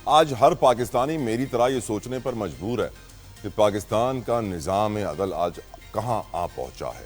آج ہر پاکستانی میری طرح یہ سوچنے پر مجبور ہے کہ پاکستان کا نظام عدل آج کہاں آ پہنچا ہے۔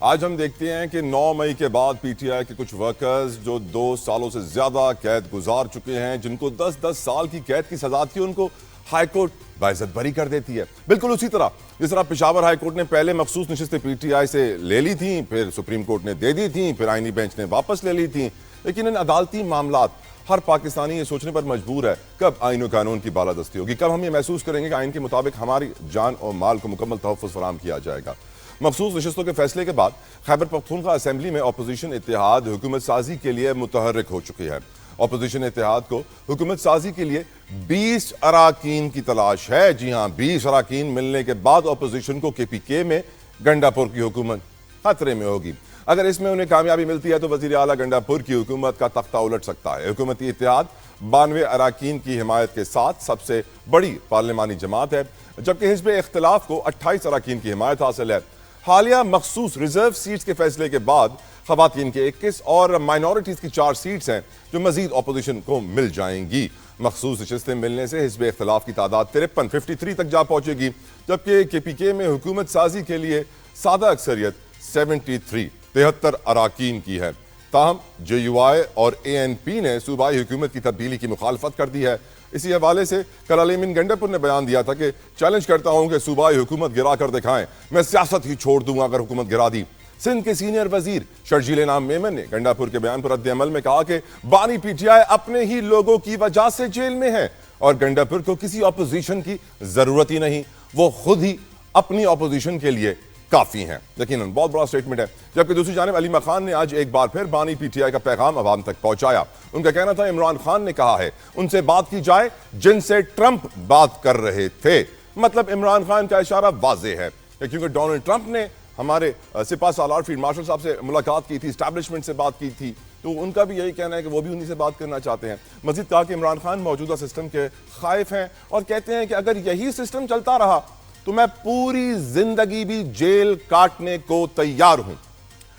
آج ہم دیکھتے ہیں کہ 9 مئی کے بعد پی ٹی آئی کے کچھ ورکرز جو 2 سالوں سے زیادہ قید گزار چکے ہیں، جن کو 10 سال کی قید کی سزا تھی، ان کو ہائی کورٹ باعزت بری کر دیتی ہے۔ بالکل اسی طرح جس طرح پشاور ہائی کورٹ نے پہلے مخصوص نشستیں پی ٹی آئی سے لے لی تھیں، پھر سپریم کورٹ نے دے دی تھیں، پھر آئینی بینچ نے واپس لے لی تھیں، لیکن ان عدالتی معاملات ہر پاکستانی یہ سوچنے پر مجبور ہے کب آئین و قانون کی بالادستی ہوگی، کب ہم یہ محسوس کریں گے کہ آئین کے مطابق ہماری جان اور مال کو مکمل تحفظ فراہم کیا جائے گا۔ مخصوص نشستوں کے فیصلے کے بعد خیبر پختونخوا اسمبلی میں اپوزیشن اتحاد حکومت سازی کے لیے متحرک ہو چکی ہے۔ اپوزیشن اتحاد کو حکومت سازی کے لیے 20 اراکین کی تلاش ہے۔ جی ہاں، 20 اراکین ملنے کے بعد اپوزیشن کو کے پی کے میں گنڈا پور کی حکومت خطرے میں ہوگی۔ اگر اس میں انہیں کامیابی ملتی ہے تو وزیر اعلیٰ گنڈا پور کی حکومت کا تختہ الٹ سکتا ہے۔ حکومتی اتحاد 92 اراکین کی حمایت کے ساتھ سب سے بڑی پارلیمانی جماعت ہے، جبکہ حزب اختلاف کو 28 اراکین کی حمایت حاصل ہے۔ حالیہ مخصوص ریزرو سیٹس کے فیصلے کے بعد خواتین کے 21 اور مائنورٹیز کی 4 سیٹس ہیں جو مزید اپوزیشن کو مل جائیں گی۔ مخصوص نشستیں ملنے سے حزب اختلاف کی تعداد 53 تک جا پہنچے گی، جبکہ کے پی کے میں حکومت سازی کے لیے سادہ اکثریت 73 اراکین کی ہے۔ تاہم جے یو آئی اور اے این پی نے صوبائی حکومت کی تبدیلی کی مخالفت کر دی ہے۔ اسی حوالے سے کل علی امین گنڈا پور نے بیان دیا تھا کہ چیلنج کرتا ہوں کہ صوبائی حکومت گرا کر دکھائیں، میں سیاست ہی چھوڑ دوں گا اگر حکومت گرا دی۔ سندھ کے سینئر وزیر شرجیل انعام میمن نے گنڈا پور کے بیان پر رد عمل میں کہا کہ بانی پی ٹی آئی اپنے ہی لوگوں کی وجہ سے جیل میں ہے اور گنڈا پور کو کسی اپوزیشن کی ضرورت ہی نہیں، وہ خود ہی اپنی اپوزیشن کے لیے کافی ہیں۔ یقیناً بہت بڑا سٹیٹمنٹ ہے۔ جبکہ دوسری جانب علیمہ خان نے آج ایک بار پھر بانی پی ٹی آئی کا پیغام عوام تک پہنچایا۔ ان کا کہنا تھا عمران خان نے کہا ہے ان سے بات کی جائے جن سے ٹرمپ بات کر رہے تھے۔ مطلب عمران خان کا اشارہ واضح ہے کیونکہ ڈونلڈ ٹرمپ نے ہمارے سپاہ سالار فیلڈ مارشل صاحب سے ملاقات کی تھی، اسٹیبلشمنٹ سے بات کی تھی، تو ان کا بھی یہی کہنا ہے کہ وہ بھی انہی سے بات کرنا چاہتے ہیں۔ مزید کہا کہ عمران خان موجودہ سسٹم کے خائف ہیں اور کہتے ہیں کہ اگر یہی سسٹم چلتا رہا تو میں پوری زندگی بھی جیل کاٹنے کو تیار ہوں۔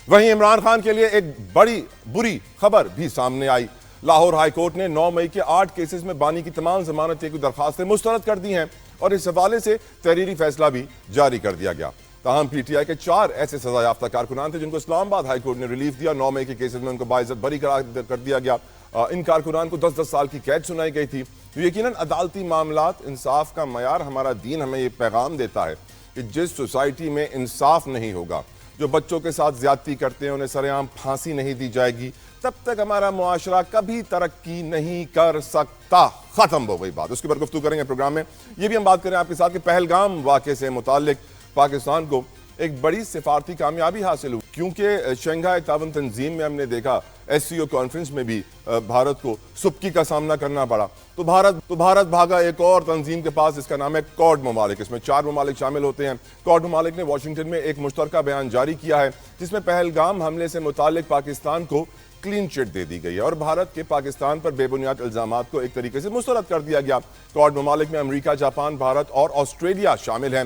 وہیں عمران خان کے لیے ایک بڑی بری خبر بھی سامنے آئی۔ لاہور ہائی کورٹ نے 9 مئی کے 8 کیسز میں بانی کی تمام ضمانتیں کی درخواستیں مسترد کر دی ہیں اور اس حوالے سے تحریری فیصلہ بھی جاری کر دیا گیا۔ تاہم پی ٹی آئی کے 4 ایسے سزا یافتہ کارکنان تھے جن کو اسلام آباد ہائی کورٹ نے ریلیف دیا۔ 9 مئی کے کیسز میں ان کو باعزت بری قرار کر دیا گیا۔ ان کارکنان کو 10 سال کی قید سنائی گئی تھی۔ یقیناً عدالتی معاملات انصاف کا معیار، ہمارا دین ہمیں یہ پیغام دیتا ہے کہ جس سوسائٹی میں انصاف نہیں ہوگا، جو بچوں کے ساتھ زیادتی کرتے ہیں انہیں سر عام پھانسی نہیں دی جائے گی، تب تک ہمارا معاشرہ کبھی ترقی نہیں کر سکتا۔ ختم ہو گئی بات۔ اس کے اوپر گفتگو کریں گے پروگرام میں۔ یہ بھی ہم بات کریں آپ کے ساتھ کہ پہلگام واقعے سے متعلق پاکستان کو ایک بڑی سفارتی کامیابی حاصل ہوئی، کیونکہ شنگھائی تعاون تنظیم میں ہم نے دیکھا ایس سی او کانفرنس میں بھی بھارت کو سبکی کا سامنا کرنا پڑا، تو بھارت بھاگا ایک اور تنظیم کے پاس جس کا نام ہے کوڈ ممالک۔ اس میں 4 ممالک شامل ہوتے ہیں۔ کوڈ ممالک نے واشنگٹن میں ایک مشترکہ بیان جاری کیا ہے جس میں پہلگام حملے سے متعلق پاکستان کو کلین چٹ دے دی گئی ہے اور بھارت کے پاکستان پر بے بنیاد الزامات کو ایک طریقے سے مسترد کر دیا گیا۔ کوڈ ممالک میں امریکہ، جاپان، بھارت اور آسٹریلیا شامل ہیں۔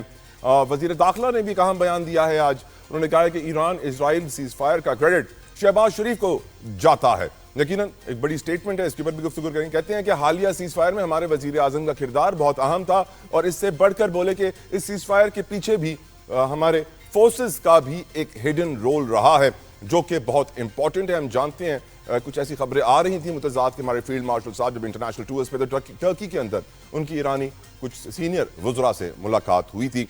وزیر داخلہ نے بھی ایک اہم بیان دیا ہے آج۔ انہوں نے کہا ہے کہ ایران اسرائیل سیز فائر کا کریڈٹ شہباز شریف کو جاتا ہے۔ یقیناً ایک بڑی سٹیٹمنٹ ہے، اس کے اوپر بھی گفتگو کریں۔ کہتے ہیں کہ حالیہ سیز فائر میں ہمارے وزیر اعظم کا کردار بہت اہم تھا اور اس سے بڑھ کر بولے کہ اس سیز فائر کے پیچھے بھی ہمارے فورسز کا بھی ایک ہڈن رول رہا ہے جو کہ بہت امپورٹنٹ ہے۔ ہم جانتے ہیں کچھ ایسی خبریں آ رہی تھیں متضاد کہ ہمارے فیلڈ مارشل صاحب جب انٹرنیشنل ٹورز پہ تھے ٹرکی کے اندر ان کی ایرانی کچھ سینئر وزراء سے ملاقات ہوئی تھی۔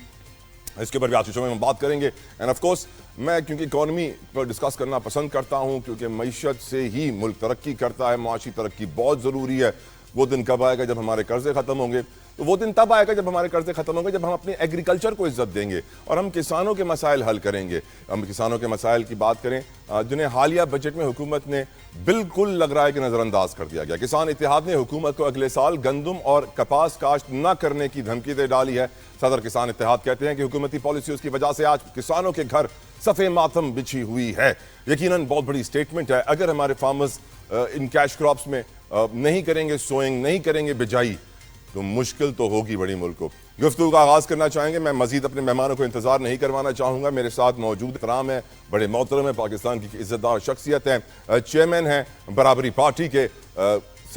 اس کے اوپر بھی آج کے شو میں ہم بات کریں گے۔ اینڈ آف کورس میں کیونکہ اکانومی پر ڈسکس کرنا پسند کرتا ہوں کیونکہ معیشت سے ہی ملک ترقی کرتا ہے، معاشی ترقی بہت ضروری ہے۔ وہ دن کب آئے گا جب ہمارے قرضے ختم ہوں گے؟ تو وہ دن تب آئے گا جب ہمارے قرضے ختم ہوں گے جب ہم اپنے ایگریکلچر کو عزت دیں گے اور ہم کسانوں کے مسائل حل کریں گے۔ ہم کسانوں کے مسائل کی بات کریں جنہیں حالیہ بجٹ میں حکومت نے بالکل لگ رہا ہے کہ نظر انداز کر دیا گیا۔ کسان اتحاد نے حکومت کو اگلے سال گندم اور کپاس کاشت نہ کرنے کی دھمکی دے ڈالی ہے۔ صدر کسان اتحاد کہتے ہیں کہ حکومتی پالیسیز کی وجہ سے آج کسانوں کے گھر صفے ماتم بچھی ہوئی ہے۔ یقیناً بہت بڑی سٹیٹمنٹ ہے۔ اگر ہمارے فارمرز ان کیش کراپس میں نہیں کریں گے سوئنگ، نہیں کریں گے بجائی، تو مشکل تو ہوگی بڑی ملک کو۔ گفتگو کا آغاز کرنا چاہیں گے۔ میں مزید اپنے مہمانوں کو انتظار نہیں کروانا چاہوں گا۔ میرے ساتھ موجود کرام ہیں، بڑے محترم ہیں، پاکستان کی عزت دار شخصیت ہیں، چیئرمین ہیں برابری پارٹی کے